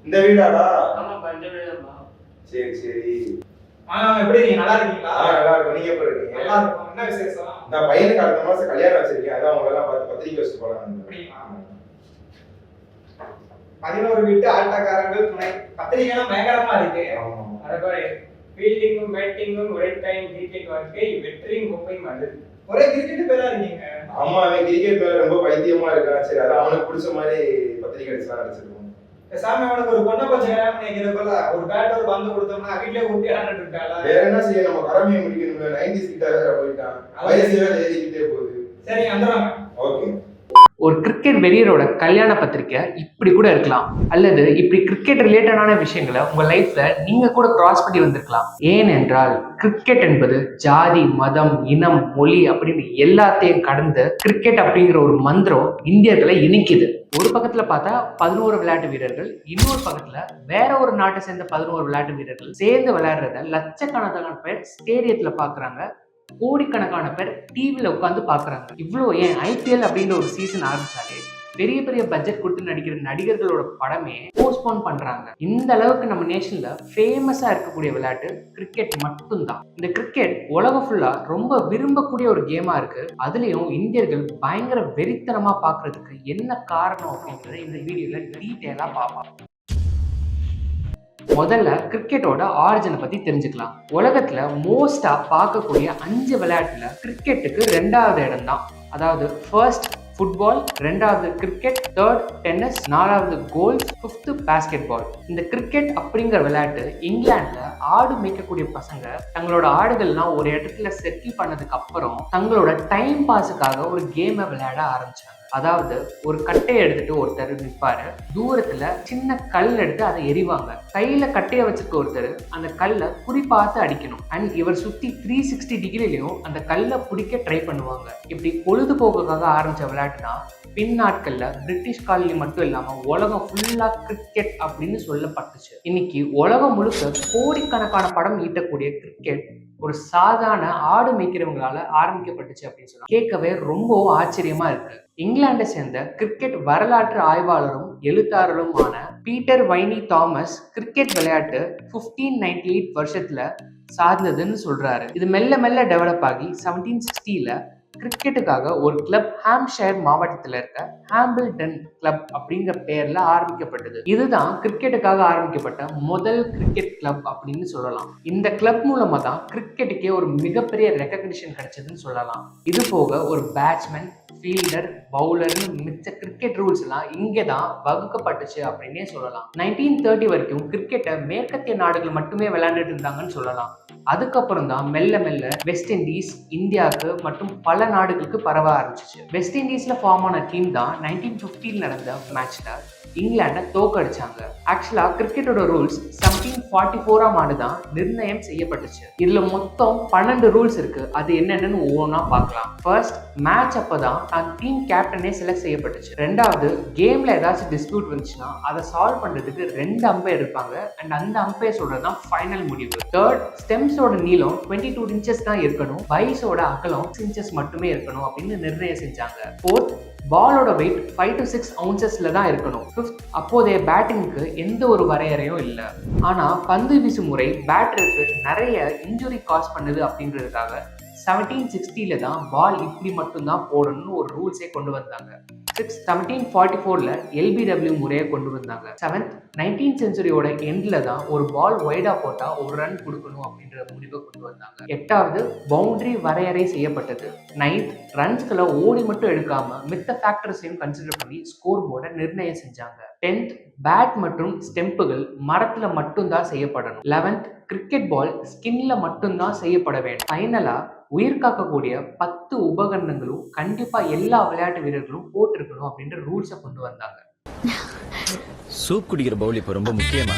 இந்த வீடாடா? ஆமாப்பா, இந்த வீடுதான்ப்பா. சரி சரி. எப்படி இருக்கீங்க? நல்லா இருக்கீங்களா? நல்லா இருக்கும். நீங்க எப்படி இருக்கீங்க? நல்லா இருக்கும். என்ன விசேஷம்? நான் பையனுக்கு அடுத்த மாசம் கல்யாணம் வச்சிருக்கேன். அதான் உங்க எல்லாம் பார்த்து பத்திரிக்கை வச்சு போலாம். அப்படிங்களா? 11 வீட்டு ஆட்டக்காரர்கள் துணை. பத்திரிகைலாம் பயங்கரமா இருக்கு. ஃபீல்டிங்கும் பேட்டிங்கும் உழைத்தாயின் கிரிக்கெட் வாழ்க்கை வெற்றியும் கோப்பையும் அது. ஒரே கிரிக்கெட் பேரா இருக்கீங்க. ஆமா, அவன் கிரிக்கெட் மேல ரொம்ப பைத்தியமா இருக்கான். சரி, அதான் அவனுக்கு பிடிச்ச மாதிரி பத்திரிக்கை அடிச்சுலாம் அடிச்சிருக்கோம். சாமி, அவனுக்கு ஒரு பொண்ணை பச்சை கல்யாணம் பண்ணிக்கிறப்பல ஒரு பேட் ஒரு பந்து கொடுத்தோம்னா வீட்லயே ஊட்டி விளையாண்டுட்டு இருக்காளா? வேற என்ன செய்ய, நம்ம கடமையை முடிக்கணும்ல. 90s கிட்ட வேற போயிட்டான். வயசு வேற ஏறிக்கிட்டே போகுது. சரி, வந்துடுறாங்க. ஓகே. ஒரு கிரிக்கெட் வெறியரோட கல்யாண பத்திரிக்கை இப்படி கூட இருக்கலாம், அல்லது இப்படி கிரிக்கெட் ரிலேட்டடான விஷயங்களை உங்க லைஃப்ல நீங்க கூட கிராஸ் பண்ணி வந்திருக்கலாம். ஏனென்றால் கிரிக்கெட் என்பது ஜாதி, மதம், இனம், மொழி அப்படின்னு எல்லாத்தையும் கடந்து கிரிக்கெட் அப்படிங்கிற ஒரு மந்திரம் இந்தியர்களை இணைக்குது. ஒரு பக்கத்துல பார்த்தா 11 விளையாட்டு வீரர்கள், இன்னொரு பக்கத்துல வேற ஒரு நாட்டை சேர்ந்த 11 விளையாட்டு வீரர்கள் சேர்ந்து விளையாடுறத லட்சக்கணக்கான பேர் ஸ்டேடியத்துல பாக்குறாங்க, கோடிக்கணக்கான பேர் டிவில உட்காந்து பாக்குறாங்க. இவ்வளோ ஏன் ஐபிஎல் அப்படின்ற ஒரு சீசன் ஆரம்பிச்சாலே பெரிய பெரிய பட்ஜெட் கொடுத்து நடிக்கிற நடிகர்களோட படமே போஸ்ட்போன் பண்றாங்க. இந்த அளவுக்கு நம்ம நேஷன்ல ஃபேமஸா இருக்கக்கூடிய விளையாட்டு கிரிக்கெட் மட்டும்தான். இந்த கிரிக்கெட் உலகம் ஃபுல்லா ரொம்ப விரும்பக்கூடிய ஒரு கேமா இருக்கு. அதுலயும் இந்தியர்கள் பயங்கர வெறித்தனமா பாக்குறதுக்கு என்ன காரணம் அப்படின்றத இந்த வீடியோல டீட்டெயிலா பார்ப்போம். முதல்ல கிரிக்கெட்டோட ஆரிஜினை பத்தி தெரிஞ்சுக்கலாம். உலகத்துல மோஸ்டா பார்க்கக்கூடிய 5 விளையாட்டுல கிரிக்கெட்டுக்கு 2வது இடம் தான். அதாவது ஃபர்ஸ்ட் ஃபுட்பால், 2வது கிரிக்கெட், 3rd டென்னிஸ், 4வது கோல்ஃப், 5th பாஸ்கெட் பால். இந்த கிரிக்கெட் அப்படிங்கிற விளையாட்டு இங்கிலாந்துல ஆடு மேய்க்கக்கூடிய பசங்க தங்களோட ஆடுகள்லாம் ஒரு இடத்துல செட்டில் பண்ணதுக்கு அப்புறம் தங்களோட டைம் பாஸுக்காக ஒரு கேமை விளையாட ஆரம்பிச்சாங்க. அதாவது ஒரு கட்டையை எடுத்துட்டு ஒருத்தர் நிற்பாரு, தூரத்துல சின்ன கல் எடுத்து அதை எறிவாங்க. கையில கட்டையை வச்சிருக்க ஒருத்தர் அந்த கல்லை குறிப்பாத்து அடிக்கணும். அண்ட் இவர் சுத்தி 360 டிகிரிலையும் அந்த கல்லை பிடிக்க ட்ரை பண்ணுவாங்க. இப்படி பொழுதுபோக்குக்காக ஆரம்பிச்ச விளையாட்டுனா பின் நாட்கள்ல பிரிட்டிஷ் காலனி மட்டும் இல்லாம உலகம் ஃபுல்லா கிரிக்கெட் அப்படின்னு சொல்லப்பட்டுச்சு. இன்னைக்கு உலகம் முழுக்க கோடிக்கணக்கான படம் ஈட்டக்கூடிய கிரிக்கெட் ஒரு சாதாரண ஆடு மேய்க்கிறவங்களால ஆரம்பிக்கப்பட்டுச்சு அப்படின்னு சொன்னா கேட்கவே ரொம்ப ஆச்சரியமா இருக்கு. இங்கிலாண்டை சேர்ந்த கிரிக்கெட் வரலாற்று ஆய்வாளரும் எழுத்தாளருமான பீட்டர் வைனி தாமஸ் கிரிக்கெட் விளையாட்டு 1598 வருஷத்துல சார்ந்ததுன்னு சொல்றாரு. இது மெல்ல மெல்ல டெவலப் ஆகி 1760ல கிரிக்கெட்டுக்காக ஒரு கிளப் ஹாம்ஷயர் மாவட்டத்தில் இருக்க ஹாம்பிள்டன் கிளப் அப்படிங்கிற பெயர்ல ஆரம்பிக்கப்பட்டது. இதுதான் கிரிக்கெட்டுக்காக ஆரம்பிக்கப்பட்ட முதல் கிரிக்கெட் கிளப் அப்படின்னு சொல்லலாம். இந்த கிளப் மூலமா தான் கிரிக்கெட்டுக்கே ஒரு மிகப்பெரிய ரெகக்னிஷன் கிடைச்சதுன்னு சொல்லலாம். இது போக ஒரு பேட்ஸ்மேன், ஃபீல்டர், பவுலர்னு மிச்ச கிரிக்கெட் ரூல்ஸ் எல்லாம் இங்கே தான் வகுக்கப்பட்டுச்சு அப்படின்னே சொல்லலாம். 1930 வரைக்கும் கிரிக்கெட்டை மேற்கத்திய நாடுகள் மட்டுமே விளையாண்டுட்டு இருந்தாங்கன்னு சொல்லலாம். அதுக்கப்புறம் தான் மெல்ல மெல்ல வெஸ்ட் இண்டீஸ், இந்தியாவுக்கு மற்றும் பல நாடுகளுக்கு பரவ ஆரம்பிச்சிச்சு. வெஸ்ட் இண்டீஸ்ல ஃபார்ம் ஆன டீம் தான் 1950 நடந்த மேட்ச்ல இங்கிலாண்டை தோக்கடிச்சாங்க. ஆக்சுவலா கிரிக்கெட்டோட ரூல்ஸ் 1744ஆம் ஆண்டு தான் நிர்ணயம் செய்யப்பட்டுச்சு. இதுல மொத்தம் 12 ரூல்ஸ் இருக்கு. அது என்னென்னு ஒவ்வொன்றா பார்க்கலாம். ஃபர்ஸ்ட், மேட்ச் அப்பதான் டீம் கேப்டனே செலக்ட் செய்யப்பட்டுச்சு. 2வது, கேம்ல ஏதாச்சும் டிஸ்பியூட் வந்துச்சுன்னா அதை சால்வ் பண்றதுக்கு 2 அம்பையர் இருப்பாங்க. அண்ட் அந்த அம்பையர் சொல்றதுதான் ஃபைனல் முடிவு. 3rd, ஸ்டெம்ஸோட நீளம் 22 இன்ச்சஸ் தான் இருக்கணும், பைஸோட அகலம் 6 இன்ச்சஸ் மட்டுமே இருக்கணும் அப்படின்னு நிர்ணயம் செஞ்சாங்க. 4th, பாலோட வெயிட் 5 to 6 ounces தான் இருக்கணும். 5th, அப்போதைய பேட்டிங்க்கு எந்த ஒரு வரையறையும் இல்லை. ஆனா பந்து வீசும் முறை பேட்டருக்கு நிறைய இன்ஜுரி காஸ் பண்ணுது அப்படின்றதுக்காக 1760ல தான் பால் இப்படி மட்டும்தான் போடணும்னு ஒரு ரூல்ஸே கொண்டு வந்தாங்க. 6th, 1744ல LBW முறையை கொண்டு வந்தாங்க. 7th, 19th செஞ்சுரியோட எண்ட்ல தான் ஒரு பால் வைடா போட்டா ஒரு ரன் கொடுக்கணும் அப்படின்ற முடிவை கொண்டு வந்தாங்க. 8வது, பவுண்டரி வரையறை செய்யப்பட்டது. 9th, ரன்ஸ்களை ஓடி மட்டும் எடுக்காம மித்த ஃபேக்டர்ஸையும் கன்சிடர் பண்ணி ஸ்கோர் போர்டை நிர்ணயம் செஞ்சாங்க. 10th, பேட் மற்றும் ஸ்டெம்புகள் மரத்துல மட்டும்தான் செய்யப்படணும். 11th, கிரிக்கெட் பால் ஸ்கின்ல மட்டும்தான் செய்யப்பட வேண்டும். ஃபைனலா உயிர் காக்கக்கூடிய 10 உபகரணங்களும் கண்டிப்பா எல்லா விளையாட்டு வீரர்களும் போட்டிருக்கணும் அப்படின்ற ரூல்ஸை கொண்டு வந்தாங்க. சூப் குடிக்கிற பவுல் இப்ப ரொம்ப முக்கியமா?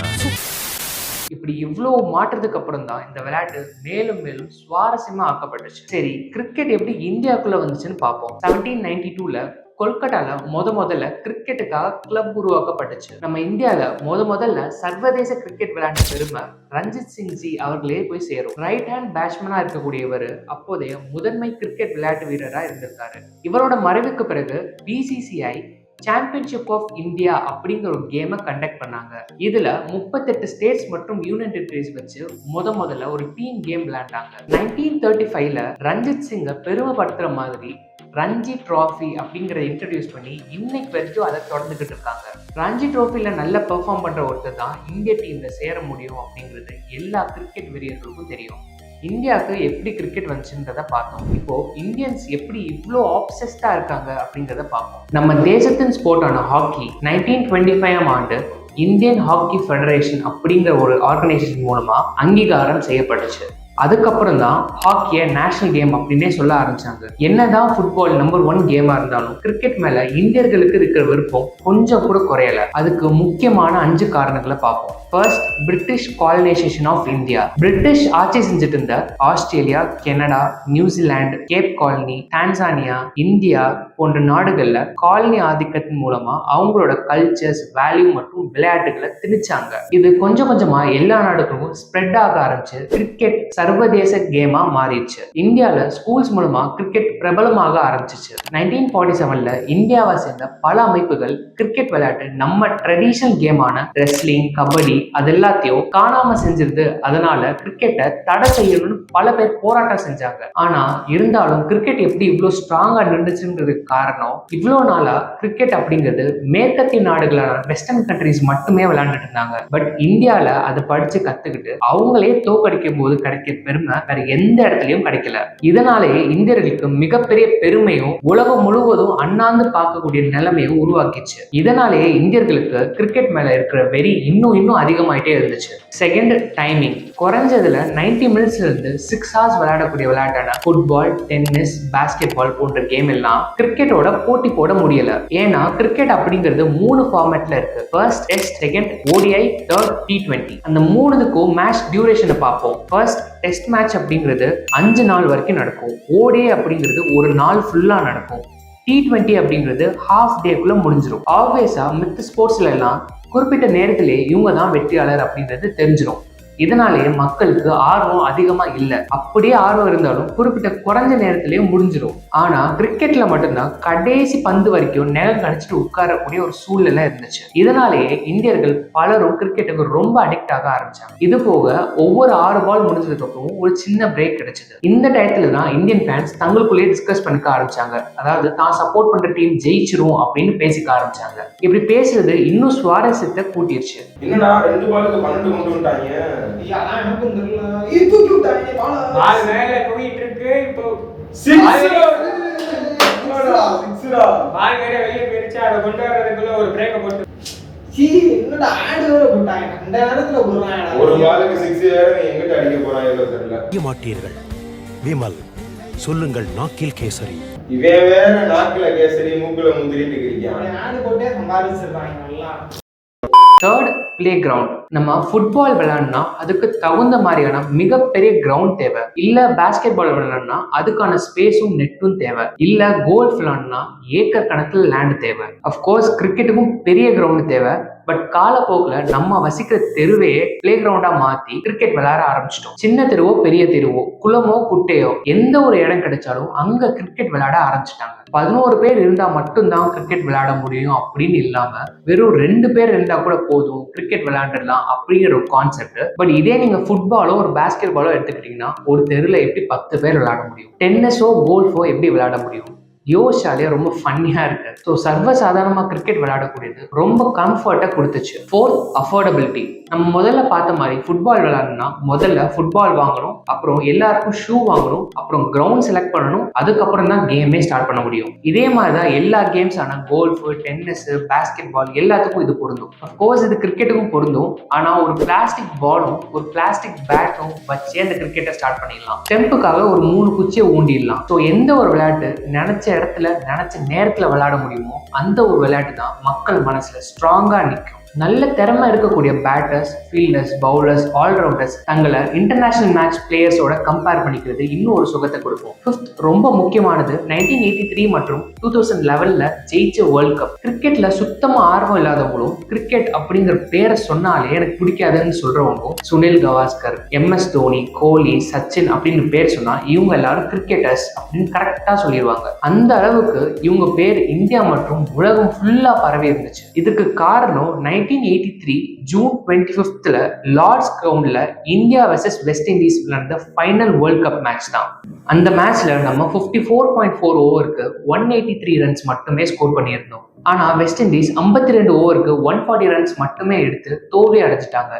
இப்படி இவ்வளவு மாற்றத்துக்கு அப்புறம் தான் இந்த விளையாட்டு மேலும் மேலும் சுவாரஸ்யமா ஆக்கப்பட்டுச்சு. சரி, கிரிக்கெட் எப்படி இந்தியாவுக்குள்ள வந்துச்சுன்னு பார்ப்போம். 1792ல கொல்கட்டால முதல்ல கிரிக்கெட்டுக்காக கிளப் உருவாக்கப்பட்டுச்சு. நம்ம இந்தியால முதல்ல சர்வதேச கிரிக்கெட் விளையாட்டு பெருமை ரஞ்சித் சிங் ஜி அவர்களே போய் சேரும். ரைட் ஹேண்ட் பேட்ஸ்மேனா இருக்கக்கூடியவர் அப்போதைய முதன்மை கிரிக்கெட் விளையாட்டு வீரரா இருந்திருக்காரு. இவரோட மறைவுக்கு பிறகு BCCI சாம்பியன்ஷிப் ஆஃப் இந்தியா அப்படிங்கிற ஒரு கேமை கண்டக்ட் பண்ணாங்க. இதுல 38 ஸ்டேட்ஸ் மற்றும் யூனியன் டெரிட்டரிஸ் வச்சு முதல்ல ஒரு டீம் கேம் விளையாண்டாங்க. 1935ல ரஞ்சித் சிங்கை பெருமைப்படுத்துற மாதிரி ரஞ்சி ட்ராஃபி அப்படிங்கிறத இன்ட்ரடியூஸ் பண்ணி இன்னைக்கு வரைக்கும் அதை தொடர்ந்துகிட்டு இருக்காங்க. ரஞ்சி ட்ராஃபில நல்லா பெர்ஃபார்ம் பண்ற ஒருத்தர் தான் இந்திய டீம்ல சேர முடியும் அப்படிங்கிறது எல்லா கிரிக்கெட் வீரர்களுக்கும் தெரியும். இந்தியாவுக்கு எப்படி கிரிக்கெட் வந்துச்சுன்றத பார்த்தோம். இப்போ இந்தியன்ஸ் எப்படி இவ்வளோ ஆப்சஸ்டா இருக்காங்க அப்படிங்கிறத பார்ப்போம். நம்ம தேசத்தின் ஸ்போர்ட்டான ஹாக்கி 1925ஆம் ஆண்டு இந்தியன் ஹாக்கி ஃபெடரேஷன் அப்படிங்கிற ஒரு ஆர்கனைசேஷன் மூலமா அங்கீகாரம் செய்யப்பட்டுச்சு. அதுக்கப்புறம் தான் ஹாக்கியை நேஷனல் கேம் அப்படின்னே சொல்ல ஆரம்பிச்சாங்க. என்னதான் ஃபுட்பால் நம்பர் 1 கேமா இருந்தாலும் கிரிக்கெட் மேல இந்தியர்களுக்கு இருக்கிற விருப்பம் கொஞ்சம் கூட குறையல. அதுக்கு முக்கியமான 5 காரணங்களை பார்ப்போம். First, British colonisation of India. British ஆட்சி செஞ்சுட்டு இருந்த Australia, Canada, New Zealand, Cape Colony, Tanzania, India போன்ற நாடுகள்ல காலனி ஆதிக்கத்தின் மூலமா அவங்களோட கல்ச்சர்ஸ், வேல்யூ மற்றும் விளையாட்டுகளை திணிச்சாங்க. இது கொஞ்சம் கொஞ்சமா எல்லா நாடுகளும் ஸ்ப்ரெட் ஆக ஆரம்பிச்சு கிரிக்கெட் சர்வதேச கேமா மாறிடுச்சு. இந்தியால ஸ்கூல்ஸ் மூலமா கிரிக்கெட் பிரபலமாக ஆரம்பிச்சிச்சு. 1947ல இந்தியாவை சேர்ந்த பல அமைப்புகள் கிரிக்கெட் விளையாட்டு நம்ம ட்ரெடிஷனல் கேமான ரெஸ்லிங், கபடி அது எல்லாத்தையும் காணாம செஞ்சிருது. அதனால கிரிக்கெட்டை தடை செய்யணும்னு பல பேர் போராட்டம் செஞ்சாங்க. ஆனா இருந்தாலும் கிரிக்கெட் எப்படி இவ்வளவு ஸ்ட்ராங்கா நின்றுச்சுன்றதுக்கு காரணம், இவ்வளவு நாளா கிரிக்கெட் அப்படிங்கிறது மேற்கத்திய நாடுகளான வெஸ்டர்ன் கண்ட்ரிஸ் மட்டுமே விளையாண்டுட்டு இருந்தாங்க. பட் இந்தியால அதை படிச்சு கத்துக்கிட்டு அவங்களே தோக்கடிக்கும் போது கிடைக்கிற பெருமை வேற எந்த இடத்துலயும் கிடைக்கல. இதனாலேயே இந்தியர்களுக்கு மிகப்பெரிய பெருமையும் உலகம் முழுவதும் அண்ணாந்து பார்க்கக்கூடிய நிலைமையும் உருவாக்கிச்சு. இதனாலேயே இந்தியர்களுக்கு கிரிக்கெட் மேல இருக்கிற வெறி இன்னும் அதிகமாயிட்டே இருந்துச்சு. Second, timing. குறைஞ்சதுல 90 மினிட்ஸ்ல இருந்து 6 hours விளையாடக்கூடிய விளையாட்டான ஃபுட்பால், டென்னிஸ், பாஸ்கெட் பால் போன்ற கேம் எல்லாம் கிரிக்கெட்டோட போட்டி போட முடியல. ஏன்னா கிரிக்கெட் அப்படிங்கிறது 3 ஃபார்மேட்ல இருக்கு. First test, second ODI, third T20. அந்த 3க்கும் மேட்ச் டியூரேஷனை பார்ப்போம். ஃபர்ஸ்ட் டெஸ்ட் மேட்ச் அப்படிங்கிறது 5 நாள் வரைக்கும் நடக்கும். ODI அப்படிங்கிறது ஒரு நாள் ஃபுல்லா நடக்கும். T20 அப்படிங்கிறது ஹாஃப் டேக்குள்ள முடிஞ்சிடும். ஆப்வியஸா மித்த ஸ்போர்ட்ஸ்ல எல்லாம் குறிப்பிட்ட நேரத்திலே இவங்க தான் வெற்றியாளர் அப்படின்றது தெரிஞ்சிடும். இதனாலேயே மக்களுக்கு ஆர்வம் அதிகமா இல்லை. அப்படியே ஆர்வம் இருந்தாலும் குறிப்பிட்ட குறைஞ்ச நேரத்திலேயே முடிஞ்சிடும். ஆனா கிரிக்கெட்ல மட்டும்தான் கடைசி பந்து வரைக்கும் நேரம் கழிச்சிட்டு உட்காரக்கூடிய ஒரு சூழ்நிலை இருந்துச்சு. இதனாலேயே இந்தியர்கள் பலரும் கிரிக்கெட்டுக்கு ரொம்ப அடிக்ட் ஆக ஆரம்பிச்சாங்க. இது போக ஒவ்வொரு 6 பால் முடிஞ்சதுக்கு அப்புறம் ஒரு சின்ன பிரேக் கிடைச்சது. இந்த டயத்துல தான் இந்தியன் ஃபேன்ஸ் தங்களுக்குள்ளேயே டிஸ்கஸ் பண்ணிக்க ஆரம்பிச்சாங்க. அதாவது தான் சப்போர்ட் பண்ற டீம் ஜெயிச்சிரும் அப்படின்னு பேசிக்க ஆரம்பிச்சாங்க. இப்படி பேசுறது இன்னும் சுவாரஸ்யத்தை கூட்டிருச்சு. என்னடா 2 பாலுக்கு 12 கொண்டு வந்துட்டாங்க. அதான் எனக்கும் தெரியல. தூக்கி விட்டாங்க பால் மேல போயிட்டு இருக்கு. இப்போ 6 பால் வேற வெளியே போயிடுச்சு. அதை கொண்டு வர்றதுக்குள்ள ஒரு பிரேக்கை போட்டு என்னடா ஆடு வேற போட்டாங்க. அந்த நேரத்துல போடுறாங்க. ஒரு பாலுக்கு 6 வேற நீ எங்கிட்ட அடிக்க போறாங்க தெரியல. மாட்டீர்கள் விமல், சொல்லுங்கள் நாக்கில் கேசரி. இவன் வேற நாக்குல கேசரி மூக்குல முந்திரிட்டு இருக்கான். ஆடு போட்டே சம்பாதிச்சிருக்காங்க நல்லா. Third, play ground. நம்ம ஃபுட்பால் விளையாடணும்னா அதுக்கு தகுந்த மாதிரியான மிகப்பெரிய கிரவுண்ட் தேவை. இல்ல பாஸ்கெட் பால் விளையாடணும்னா அதுக்கான ஸ்பேஸும் நெட்டும் தேவை. இல்ல கோல்ஃப் விளையாடணும்னா ஏக்கர் கணக்கில் லேண்ட் தேவை. அஃப்கோர்ஸ் கிரிக்கெட்டுக்கும் பெரிய கிரவுண்ட் தேவை. பட் காலப்போக்கில் நம்ம வசிக்கிற தெருவையே பிளே கிரவுண்டா மாத்தி கிரிக்கெட் விளையாட ஆரம்பிச்சிட்டோம். சின்ன தெருவோ பெரிய தெருவோ குளமோ குட்டையோ எந்த ஒரு இடம் கிடைச்சாலும் அங்க கிரிக்கெட் விளையாட ஆரம்பிச்சிட்டாங்க. 11 பேர் இருந்தா மட்டும்தான் கிரிக்கெட் விளையாட முடியும் அப்படின்னு இல்லாம வெறும் 2 பேர் இருந்தா கூட போதும் கிரிக்கெட் விளையாண்டுடலாம் அப்படிங்கிற ஒரு கான்செப்ட். பட் இதே நீங்க ஃபுட்பாலோ ஒரு பாஸ்கெட் பாலோ எடுத்துக்கிட்டீங்கன்னா ஒரு தெருல எப்படி 10 பேர் விளையாட முடியும்? டென்னிஸோ கோல்ஃபோ எப்படி விளையாட முடியும்? யோசிச்சாலே ரொம்ப ஃபன்னியா இருக்கு. ஸோ சர்வசாதாரணமா கிரிக்கெட் விளையாடக்கூடியது ரொம்ப கம்ஃபர்ட்டை கொடுத்துச்சு. Fourth, affordability. நம்ம முதல்ல பார்த்த மாதிரி ஃபுட்பால் விளையாடணும்னா முதல்ல ஃபுட்பால் வாங்கணும், அப்புறம் எல்லாருக்கும் ஷூ வாங்கணும், அப்புறம் கிரவுண்ட் செலக்ட் பண்ணணும், அதுக்கப்புறம் தான் கேமே ஸ்டார்ட் பண்ண முடியும். இதே மாதிரி தான் எல்லா கேம்ஸ் ஆன கோல்ஃப், டென்னிஸ், பாஸ்கெட் பால் எல்லாத்துக்கும் இது பொருந்தும். அஃப்கோர்ஸ் இது கிரிக்கெட்டுக்கும் பொருந்தும். ஆனா ஒரு பிளாஸ்டிக் பாலும் ஒரு பிளாஸ்டிக் பேட்டும் வச்சு அந்த கிரிக்கெட்டை ஸ்டார்ட் பண்ணிடலாம். ஸ்டெம்புக்காக ஒரு 3 குச்சியை ஊண்டிடலாம். ஸோ எந்த ஒரு விளையாட்டு நினைச்ச இடத்துல நினைச்ச நேரத்துல விளையாட முடியுமோ அந்த ஒரு விளையாட்டு தான் மக்கள் மனசுல ஸ்ட்ராங்கா நிற்கும். நல்ல திறமை இருக்கக்கூடிய பேட்டர்ஸ், ஃபீல்டர்ஸ், பவுலர்ஸ், ஆல்ரவுண்டர்ஸ் தங்களை இன்டர்நேஷனல் மேட்ச் பிளேயர்ஸோட கம்பேர் பண்ணிக்கிறது இன்னும் ஒரு சுகத்தை கொடுக்கும். ஃபிஃப்த் ரொம்ப முக்கியமானது 1983 மற்றும் 2011 ஜெயிச்ச வேர்ல்ட் கப். கிரிக்கெட்ல சுத்தமா ஆர்வம் இல்லாதவங்களும் கிரிக்கெட் அப்படிங்கிற பேரை சொன்னாலே எனக்கு பிடிக்காதுன்னு சொல்றவங்க சுனில் கவாஸ்கர், MS தோனி, கோலி, சச்சின் அப்படின்னு பேர் சொன்னா இவங்க எல்லாரும் கிரிக்கெட்டர்ஸ் அப்படின்னு கரெக்டா சொல்லிடுவாங்க. அந்த அளவுக்கு இவங்க பேர் இந்தியா மற்றும் உலகம் ஃபுல்லா பரவி இருந்துச்சு. இதுக்கு காரணம் 1983 ஜூன் 25th லார்ட்ஸ் கிரவுண்ட்ல இந்தியா வெர்சஸ் வெஸ்ட் இண்டீஸ் நடந்த ஃபைனல் வேர்ல்ட் கப் மேட்ச் தான். அந்த மேட்ச்ல நம்ம 54.4 ஓவருக்கு 183 ரன்ஸ் மட்டுமே ஸ்கோர் பண்ணியிருந்தோம். ஆனா வெஸ்ட் இண்டீஸ் 52 ஓவருக்கு 140 ரன்ஸ் மட்டுமே எடுத்து தோல்வி அடைஞ்சிட்டாங்க.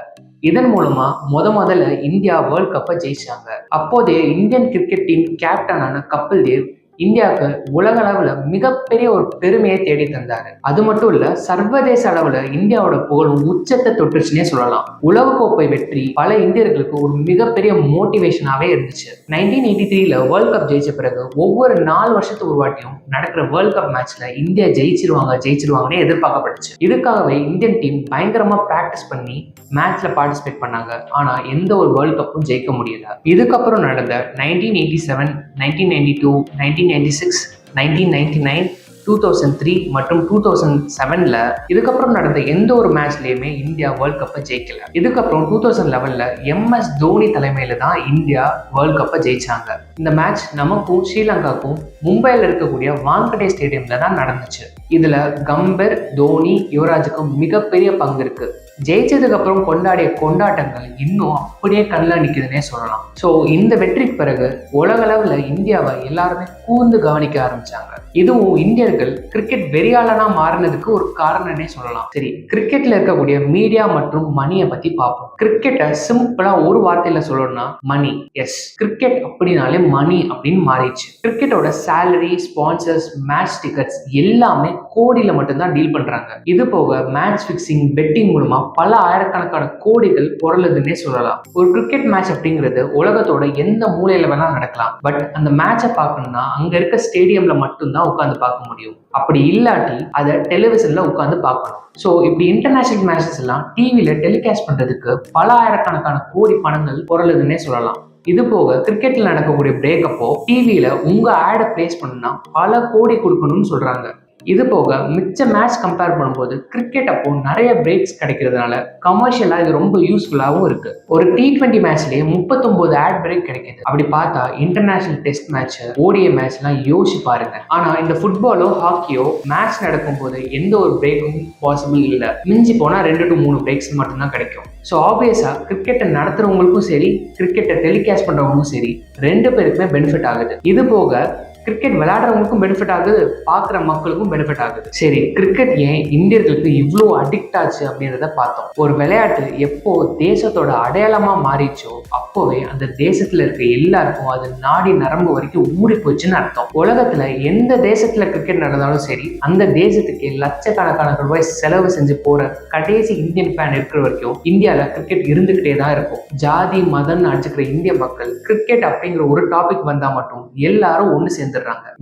இதன் மூலமா முதல்ல இந்தியா வேர்ல்ட் கப்பை ஜெயிச்சாங்க. அப்போதைய இந்தியன் கிரிக்கெட் டீம் கேப்டனான கபில் தேவ் இந்தியாவுக்கு உலக அளவுல மிகப்பெரிய ஒரு பெருமையை தேடி தந்தாரு. அது மட்டும் இல்ல, சர்வதேச அளவுல இந்தியாவோட புகழும் உச்சத்தை தொட்டுச்சுன்னே சொல்லலாம். உலகக்கோப்பை வெற்றி பல இந்தியர்களுக்கு ஒரு மிகப்பெரிய மோட்டிவேஷனாவே இருந்துச்சு. 1983 வேர்ல்ட் கப் ஜெயிச்ச பிறகு ஒவ்வொரு 4 வருஷத்துக்கு ஒரு வாட்டியும் நடக்கிற வேர்ல்ட் கப் மேட்ச்ல இந்தியா ஜெயிச்சிருவாங்கன்னு எதிர்பார்க்கப்பட்டுச்சு. இதுக்காகவே இந்தியன் டீம் பயங்கரமா பிராக்டிஸ் பண்ணி மேட்ச்ல பார்ட்டிசிபேட் பண்ணாங்க. ஆனா எந்த ஒரு வேர்ல்ட் கப்பும் ஜெயிக்க முடியல. இதுக்கப்புறம் நடந்த 1987, 1992, 1996, 1999, 2003 மற்றும் 2007 இதுக்கப்புறம் நடந்த எந்த ஒரு மேட்ச்லயுமே இந்தியா வேர்ல்ட் கப்பை ஜெயிக்கல. இதுக்கப்புறம் 2011 MS தோனி தலைமையில தான் இந்தியா வேர்ல்ட் கப்பை ஜெயிச்சாங்க. இந்த மேட்ச் நமக்கும் ஸ்ரீலங்காவுக்கும் மும்பையில் இருக்கக்கூடிய வாங்கடே ஸ்டேடியம்ல தான் நடந்துச்சு. இதுல கம்பீர், தோனி, யுவராஜுக்கும் மிகப்பெரிய பங்கு இருக்கு. ஜெயிச்சதுக்கு அப்புறம் கொண்டாடிய கொண்டாட்டங்கள் இன்னும் அப்படியே கண்ணில் நிற்குதுன்னே சொல்லலாம். ஸோ இந்த வெற்றிக்கு பிறகு உலக அளவில் இந்தியாவை எல்லாருமே கூர்ந்து கவனிக்க ஆரம்பிச்சாங்க. இதுவும் இந்தியர்கள் கிரிக்கெட் வெறியாளனா மாறினதுக்கு ஒரு காரணம்னே சொல்லலாம். சரி, கிரிக்கெட்ல இருக்கக்கூடிய மீடியா மற்றும் மணியை பத்தி பார்ப்போம். கிரிக்கெட்டை சிம்பிளா ஒரு வார்த்தையில சொல்லணும்னா மணி. எஸ், கிரிக்கெட் அப்படின்னாலே மணி அப்படின்னு மாறிடுச்சு. கிரிக்கெட்டோட சேலரி, ஸ்பான்சர்ஸ், மேட்ச் டிக்கெட்ஸ் எல்லாமே கோடியில மட்டும்தான் டீல் பண்றாங்க. இது போக மேட்ச் ஃபிக்சிங், பெட்டிங் மூலமா பல ஆயிரக்கணக்கான கோடிகள் பொருளுதுன்னே சொல்லலாம். ஒரு கிரிக்கெட் மேட்ச் அப்படிங்கிறது உலகத்தோட எந்த மூலையில வேணா நடக்கலாம். பட் அந்த மேட்சை பார்க்கணும்னா அங்க இருக்க ஸ்டேடியம்ல மட்டும்தான் உட்காந்து பார்க்க முடியும். அப்படி இல்லாட்டி அதை டெலிவிஷன்ல உட்காந்து பார்க்கணும். ஸோ இப்படி இன்டர்நேஷனல் மேட்சஸ் எல்லாம் டிவியில டெலிகாஸ்ட் பண்றதுக்கு பல ஆயிரக்கணக்கான கோடி பணங்கள் பொருளுதுன்னே சொல்லலாம். இது போக கிரிக்கெட்ல நடக்கக்கூடிய பிரேக்கப்போ டிவியில உங்க ஆடை பிளேஸ் பண்ணா பல கோடி கொடுக்கணும்னு சொல்றாங்க. இது போக மிச்ச மேட்ச் கம்பேர் பண்ணும்போது கிரிக்கெட் அப்போ நிறைய பிரேக்ஸ் கிடைக்கிறதுனால கமர்ஷியலா இது ரொம்ப யூஸ்ஃபுல்லாகவும் இருக்கு. ஒரு T20 மேட்ச்லயே 39 ஆட் பிரேக் கிடைக்குது. அப்படி பார்த்தா international test match, ODI match எல்லாம் யோசிச்சு பாருங்க. ஆனா இந்த ஃபுட்பாலோ ஹாக்கியோ மேட்ச் நடக்கும் போது எந்த ஒரு பிரேக்கும் பாசிபிள் இல்லை. மிஞ்சி போனா 2 to 3 பிரேக்ஸ் மட்டும்தான் கிடைக்கும். ஸோ ஆப்வியஸா கிரிக்கெட்டை நடத்துறவங்களுக்கும் சரி, கிரிக்கெட்டை டெலிகாஸ்ட் பண்றவங்களுக்கும் சரி, 2 பேருக்குமே பெனிஃபிட் ஆகுது. இது போக கிரிக்கெட் விளையாடுறவங்களுக்கும் பெனிஃபிட் ஆகுது, பார்க்குற மக்களுக்கும் பெனிஃபிட் ஆகுது. சரி, கிரிக்கெட் ஏன் இந்தியர்களுக்கு இவ்வளோ அடிக்ட் ஆச்சு அப்படின்றத பார்த்தோம். ஒரு விளையாட்டு எப்போ தேசத்தோட அடையாளமா மாறிச்சோ அப்போவே அந்த தேசத்துல இருக்க எல்லாருக்கும் அது நாடி நரம்பு வரைக்கும் ஊறி போச்சுன்னு அர்த்தம். உலகத்துல எந்த தேசத்துல கிரிக்கெட் நடந்தாலும் சரி, அந்த தேசத்துக்கு லட்சக்கணக்கான ரூபாய் செலவு செஞ்சு போற கடைசி இந்தியன் ஃபேன் இருக்கிற வரைக்கும் இந்தியாவில் கிரிக்கெட் இருந்துகிட்டே தான் இருக்கும். ஜாதி மதம்னு அடிச்சுக்கிற இந்திய மக்கள் கிரிக்கெட் அப்படிங்கிற ஒரு டாபிக் வந்தா மட்டும் எல்லாரும் ஒன்று சேர்ந்துடுறாங்க.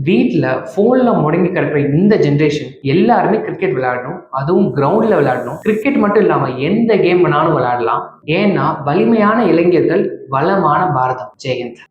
வீட்டுல போன்ல முடங்கி கிடக்கிற இந்த ஜென்ரேஷன் எல்லாருமே கிரிக்கெட் விளையாடணும், அதுவும் கிரவுண்ட்ல விளையாடணும். கிரிக்கெட் மட்டும் இல்லாம எந்த கேம் வேணாலும் விளையாடலாம். ஏன்னா வலிமையான இளைஞர்கள், வளமான பாரதம். ஜெயந்த்.